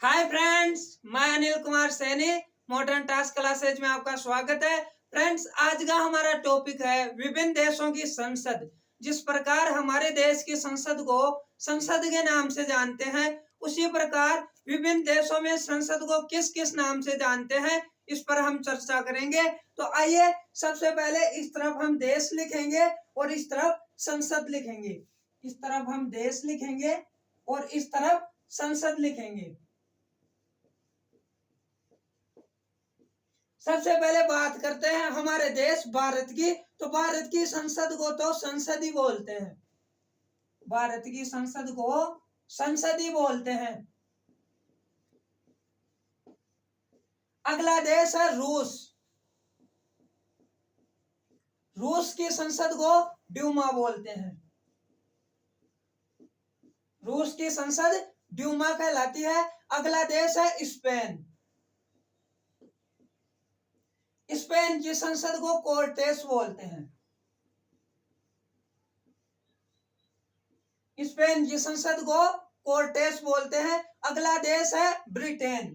Hi friends, मैं Anil Kumar Saini. Modern task classes में आपका स्वागत है। फ्रेंड्स, आज का हमारा टॉपिक है विभिन्न देशों की संसद। जिस प्रकार हमारे देश की संसद को संसद के नाम से जानते हैं, उसी प्रकार विभिन्न देशों में संसद को किस किस नाम से जानते हैं, इस पर हम चर्चा करेंगे। तो आइए, सबसे पहले इस तरफ हम देश लिखेंगे और इस तरफ संसद लिखेंगे। इस तरफ हम देश लिखेंगे और इस तरफ संसद लिखेंगे। सबसे पहले बात करते हैं हमारे देश भारत की। तो भारत की संसद को तो संसद ही बोलते हैं। भारत की संसद को संसद ही बोलते हैं। अगला देश है रूस। रूस की संसद को ड्यूमा बोलते हैं। रूस की संसद ड्यूमा कहलाती है। अगला देश है स्पेन। स्पेन की संसद को कोर्टेस बोलते हैं। स्पेन की संसद को कोर्टेस बोलते हैं। अगला देश है ब्रिटेन।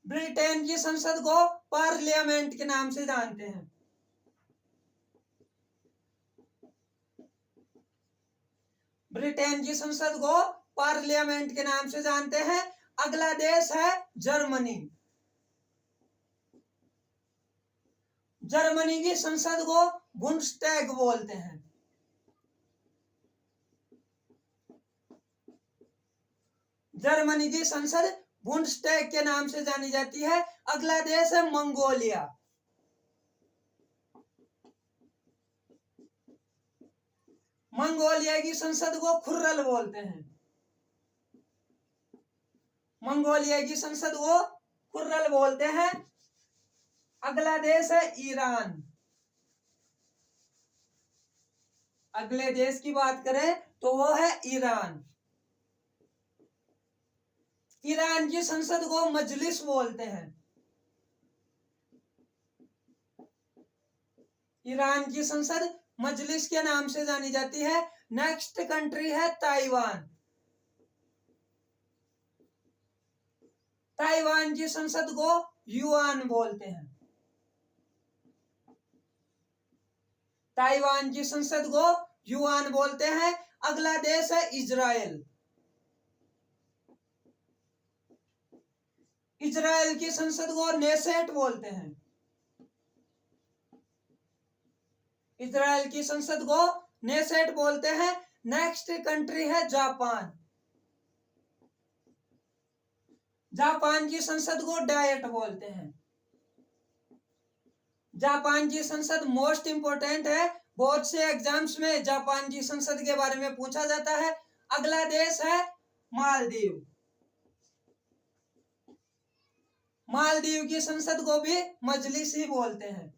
ब्रिटेन की संसद को पार्लियामेंट के नाम से जानते हैं। ब्रिटेन की संसद को पार्लियामेंट के नाम से जानते हैं। अगला देश है जर्मनी। जर्मनी की संसद को बुंडस्टैग बोलते हैं। जर्मनी की संसद बुंडस्टैग के नाम से जानी जाती है। अगला देश है मंगोलिया। मंगोलिया की संसद को खुर्रल बोलते हैं। मंगोलिया की संसद को खुर्रल बोलते हैं। अगला देश है ईरान। अगले देश की बात करें तो वो है ईरान। ईरान की संसद को मजलिस बोलते हैं। ईरान की संसद मजलिस के नाम से जानी जाती है। नेक्स्ट कंट्री है ताइवान। ताइवान की संसद को युआन बोलते हैं। ताइवान की संसद को युआन बोलते हैं। अगला देश है इजराइल। इजराइल की संसद को नेसेट बोलते हैं। इजराइल की संसद को नेसेट बोलते हैं। नेक्स्ट कंट्री है जापान। जापान की संसद को डायट बोलते हैं। जापान की संसद मोस्ट इंपोर्टेंट है। बहुत से एग्जाम्स में जापान की संसद के बारे में पूछा जाता है। अगला देश है मालदीव। मालदीव की संसद को भी मजलिस ही बोलते हैं।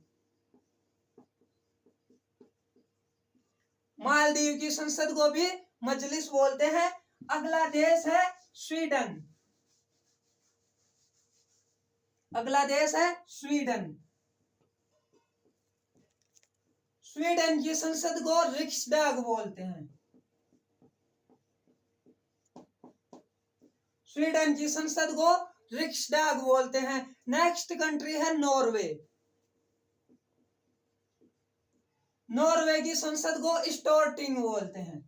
मालदीव की संसद को भी मजलिस बोलते हैं। अगला देश है स्वीडन। अगला देश है स्वीडन। स्वीडन की संसद को रिक्सडाग बोलते हैं। स्वीडन की संसद को रिक्सडाग बोलते हैं। नेक्स्ट कंट्री है नॉर्वे। नॉर्वे की संसद को स्टोर्टिंग बोलते हैं।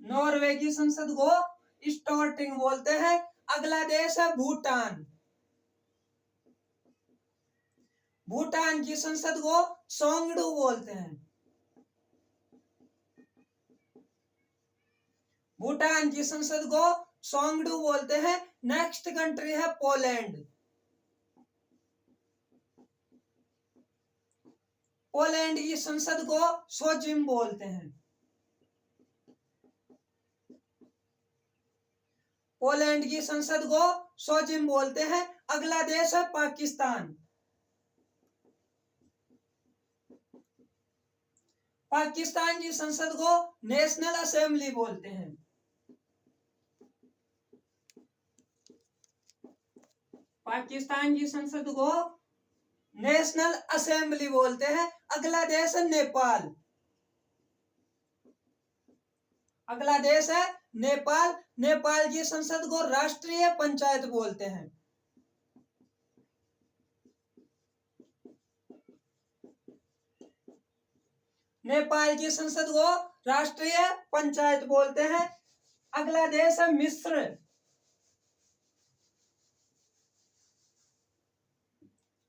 नॉर्वे की संसद को स्टोर्टिंग बोलते हैं। अगला देश है भूटान। भूटान की संसद को सोंगडू बोलते हैं। भूटान की संसद को सोंगडू बोलते हैं। नेक्स्ट कंट्री है पोलैंड। पोलैंड की संसद को सोजिम बोलते हैं। पोलैंड की संसद को सोजिम बोलते हैं। अगला देश है पाकिस्तान। पाकिस्तान की संसद को नेशनल असेंबली बोलते हैं। पाकिस्तान की संसद को नेशनल असेंबली बोलते हैं। अगला देश है नेपाल। अगला देश है नेपाल। नेपाल की संसद को राष्ट्रीय पंचायत बोलते हैं। नेपाल की संसद को राष्ट्रीय पंचायत बोलते हैं। अगला देश है मिस्र।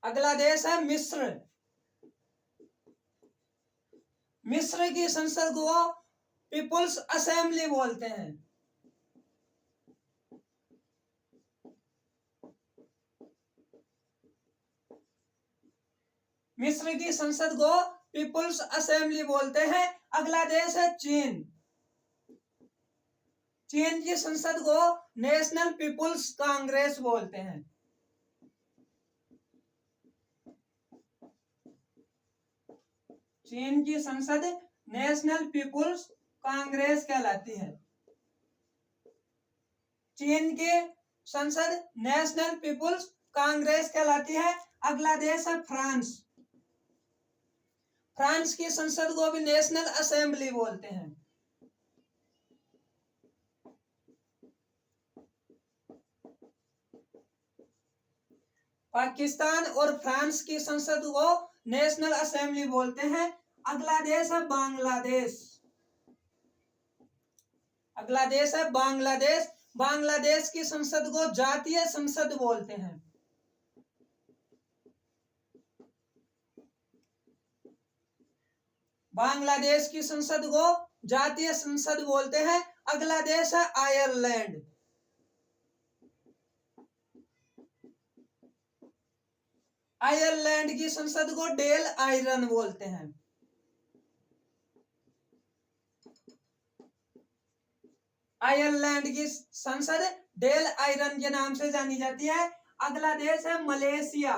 अगला देश है मिस्र। मिस्र की संसद को पीपुल्स असेंबली बोलते हैं। मिस्र की संसद को पीपुल्स असेंबली बोलते हैं। अगला देश है चीन। चीन की संसद को नेशनल पीपुल्स कांग्रेस बोलते हैं। चीन की संसद नेशनल पीपुल्स कांग्रेस कहलाती है। चीन की संसद नेशनल पीपुल्स कांग्रेस कहलाती है। अगला देश है फ्रांस। फ्रांस की संसद को भी नेशनल असेंबली बोलते हैं। पाकिस्तान और फ्रांस की संसद को नेशनल असेंबली बोलते हैं। अगला देश है बांग्लादेश। अगला देश है बांग्लादेश। बांग्लादेश की संसद को जातीय संसद बोलते हैं। बांग्लादेश की संसद को जातीय संसद बोलते हैं। अगला देश है आयरलैंड। आयरलैंड की संसद को डेल आयरन बोलते हैं। आयरलैंड की संसद डेल आयरन के नाम से जानी जाती है। अगला देश है मलेशिया।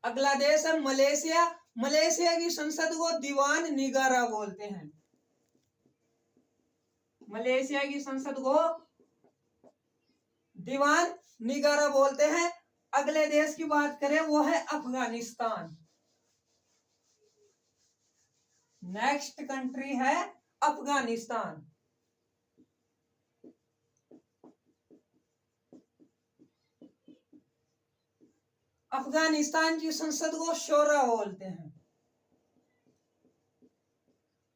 अगला देश है मलेशिया। मलेशिया की संसद को दीवान निगारा बोलते हैं। मलेशिया की संसद को दीवान निगारा बोलते हैं। अगले देश की बात करें वो है अफगानिस्तान। नेक्स्ट कंट्री है अफगानिस्तान। अफगानिस्तान की संसद को शोरा बोलते हैं।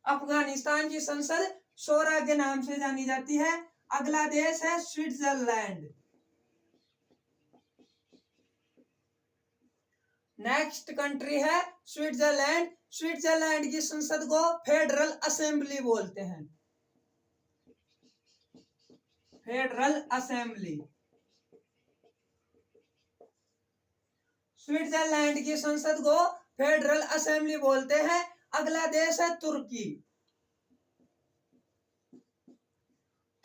अफगानिस्तान की संसद शोरा के नाम से जानी जाती है। अगला देश है स्विट्जरलैंड। नेक्स्ट कंट्री है स्विट्जरलैंड। स्विट्जरलैंड की संसद को फेडरल असेंबली बोलते हैं। Federal assembly. स्विट्जरलैंड की संसद को फेडरल असेंबली बोलते हैं। अगला देश है तुर्की।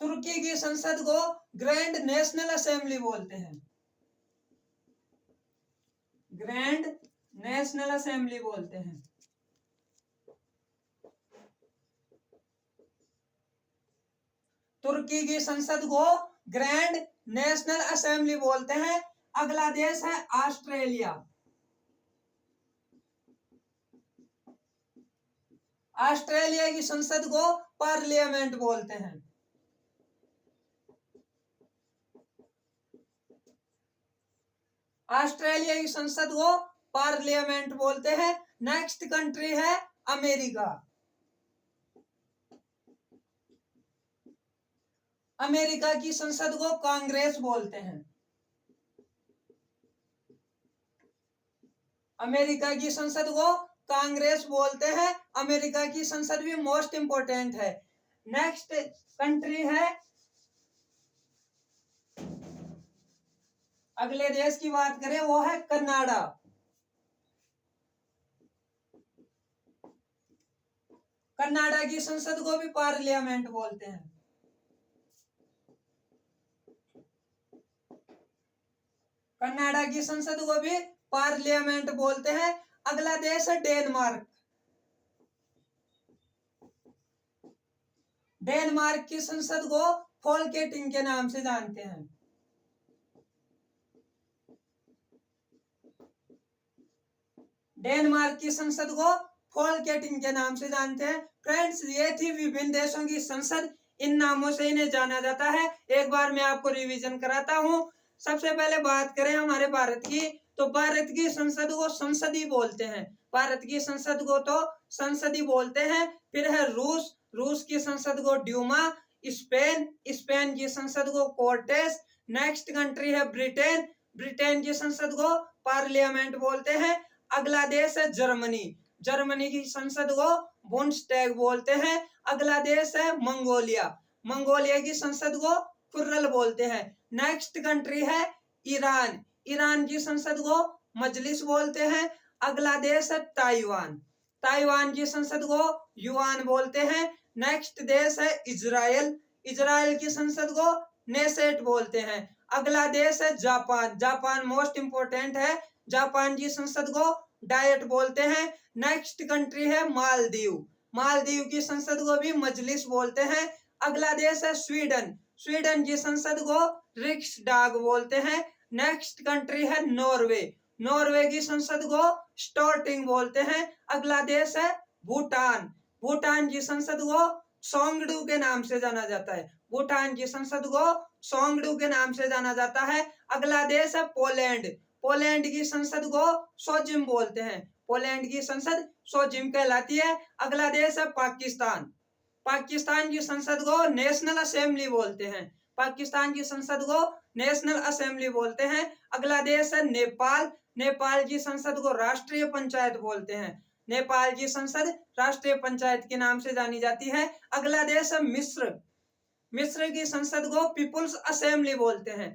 तुर्की की संसद को ग्रैंड नेशनल असेंबली बोलते हैं। ग्रैंड नेशनल असेंबली बोलते हैं। तुर्की की संसद को ग्रैंड नेशनल असेंबली बोलते हैं। अगला देश है ऑस्ट्रेलिया। ऑस्ट्रेलिया की संसद को पार्लियामेंट बोलते हैं। ऑस्ट्रेलिया की संसद को पार्लियामेंट बोलते हैं। नेक्स्ट कंट्री है अमेरिका। अमेरिका की संसद को कांग्रेस बोलते हैं। अमेरिका की संसद को कांग्रेस बोलते हैं। अमेरिका की संसद भी मोस्ट इंपोर्टेंट है। नेक्स्ट कंट्री है, अगले देश की बात करें वो है कनाडा। कनाडा की संसद को भी पार्लियामेंट बोलते हैं। कनाडा की संसद को भी पार्लियामेंट बोलते हैं। अगला देश है डेनमार्क। डेनमार्क की संसद को फोल्केटिंग के नाम से जानते हैं। डेनमार्क की संसद को फोलकेटिंग के नाम से जानते हैं। फ्रेंड्स, ये थी विभिन्न देशों की संसद, इन नामों से इन्हें जाना जाता है। एक बार मैं आपको रिवीजन कराता हूँ। सबसे पहले बात करें हमारे भारत की, तो भारत की संसद को संसद ही बोलते हैं। भारत की संसद को तो संसद ही बोलते हैं। फिर है रूस, रूस की संसद को ड्यूमा। स्पेन, स्पेन की संसद को कोर्टेस। नेक्स्ट कंट्री है ब्रिटेन, ब्रिटेन की संसद को पार्लियामेंट बोलते हैं। अगला देश है जर्मनी, जर्मनी की संसद को बुंडस्टैग बोलते हैं। अगला देश है मंगोलिया, मंगोलिया की संसद को खुर्रल बोलते हैं। नेक्स्ट कंट्री है ईरान, ईरान की संसद को मजलिस बोलते हैं। अगला देश है ताइवान, ताइवान की संसद को युआन बोलते हैं। नेक्स्ट देश है इजराइल, इजराइल की संसद को नेसेट बोलते हैं। अगला देश है जापान, जापान मोस्ट इंपोर्टेंट है, जापान की संसद को डायट बोलते हैं। नेक्स्ट कंट्री है मालदीव, मालदीव की संसद को भी मजलिस बोलते हैं। अगला देश है स्वीडन, स्वीडन की संसद को रिक्सडाग बोलते हैं। नेक्स्ट कंट्री है नॉर्वे, नॉर्वे की संसद को स्टोर्टिंग बोलते हैं। अगला देश है भूटान, भूटान की संसद को सोंगडू के नाम से जाना जाता है, भूटान की संसद को सोंगडू के नाम से जाना जाता है। अगला देश है पोलैंड, पोलैंड की संसद को सोजिम बोलते हैं, पोलैंड की संसद सोजिम कहलाती है। अगला देश है पाकिस्तान, पाकिस्तान की संसद को नेशनल असेंबली बोलते हैं, पाकिस्तान की संसद को नेशनल असेंबली बोलते हैं। अगला देश है नेपाल, नेपाल की संसद को राष्ट्रीय पंचायत बोलते हैं, नेपाल की संसद राष्ट्रीय पंचायत के नाम से जानी जाती है। अगला देश है मिस्र, मिस्र की संसद को पीपुल्स असेंबली बोलते हैं,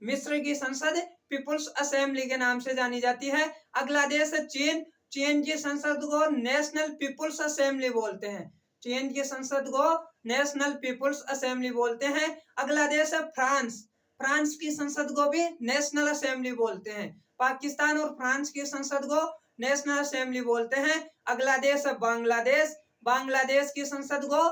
मिस्र की संसद पीपुल्स असेंबली के नाम से जानी जाती है। अगला देश है चीन, चीन की संसद को नेशनल पीपुल्स असेंबली बोलते हैं, चीन की संसद को नेशनल पीपुल्स असेंबली बोलते हैं। अगला देश है फ्रांस, फ्रांस की संसद को भी नेशनल असेंबली बोलते हैं, पाकिस्तान और फ्रांस की संसद को नेशनल असेंबली बोलते हैं। अगला देश है बांग्लादेश, बांग्लादेश की संसद को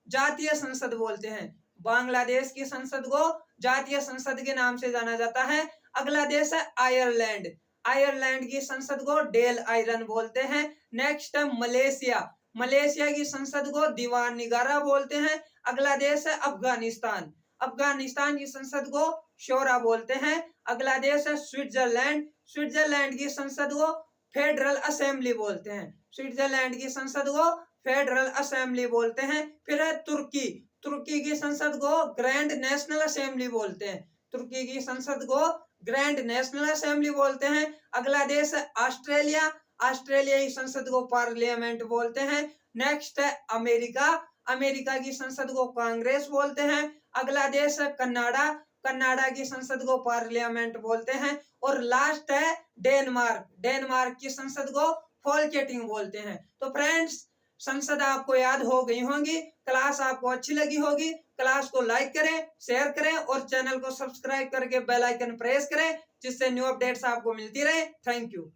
जातीय संसद बोलते हैं, बांग्लादेश की संसद को जातीय संसद के नाम से जाना जाता है। अगला देश है आयरलैंड, आयरलैंड की संसद को डेल आयरन बोलते हैं। नेक्स्ट है मलेशिया, मलेशिया की संसद को दीवान निगारा बोलते हैं। अगला देश है अफगानिस्तान, अफगानिस्तान की संसद को शोरा बोलते हैं। अगला देश है स्विट्जरलैंड, स्विट्जरलैंड की संसद को फेडरल असेंबली बोलते हैं, स्विट्जरलैंड की संसद को फेडरल असेंबली बोलते हैं। फिर है तुर्की, तुर्की की संसद को ग्रैंड नेशनल असेंबली बोलते हैं, तुर्की की संसद को ग्रैंड नेशनल असेंबली बोलते हैं। अगला देश है ऑस्ट्रेलिया, ऑस्ट्रेलिया की संसद को पार्लियामेंट बोलते हैं। नेक्स्ट है अमेरिका, अमेरिका की संसद को कांग्रेस बोलते हैं। अगला देश है कनाडा, कनाडा की संसद को पार्लियामेंट बोलते हैं। और लास्ट है डेनमार्क, डेनमार्क की संसद को फोलकेटिंग बोलते हैं। तो फ्रेंड्स, संसद आपको याद हो गई होंगी, क्लास आपको अच्छी लगी होगी। क्लास को लाइक करें, शेयर करें और चैनल को सब्सक्राइब करके बेल आइकन प्रेस करें, जिससे न्यू अपडेट्स आपको मिलती रहे। Thank you.